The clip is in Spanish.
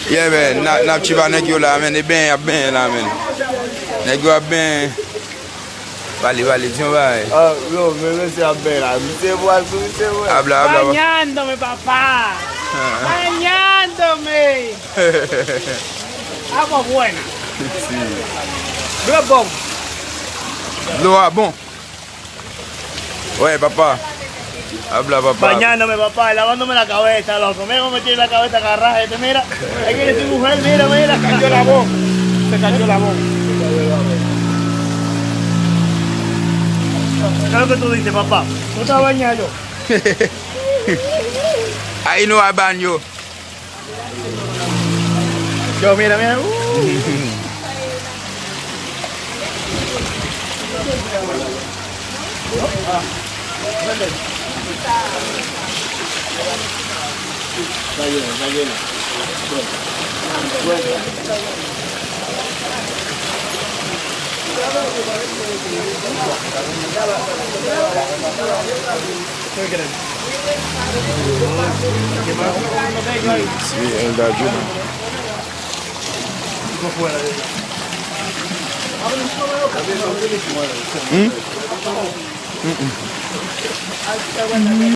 Yeah, man, not chiba negyo la, man, de ben, man. Negyo ben. Vale, tiens, vai. Ah, no, me decía Vera, me Habla. Bañándome, papá. Bañándome. Agua buena. Sí. Blue bomb. Lo bon. Oye, papá. Habla, papá. Bañándome, papá, lavándome la cabeza, loco. Mira cómo me tiene la cabeza agarrada. Mira, es que yo soy mujer, mira. Se cayó la voz. Se cayó la voz. ¿Qué es lo que tú dices, papá? ¿Tú estás bañado? Ahí no hay baño. Yo, mira. Está lleno. Sí, el de ayuda.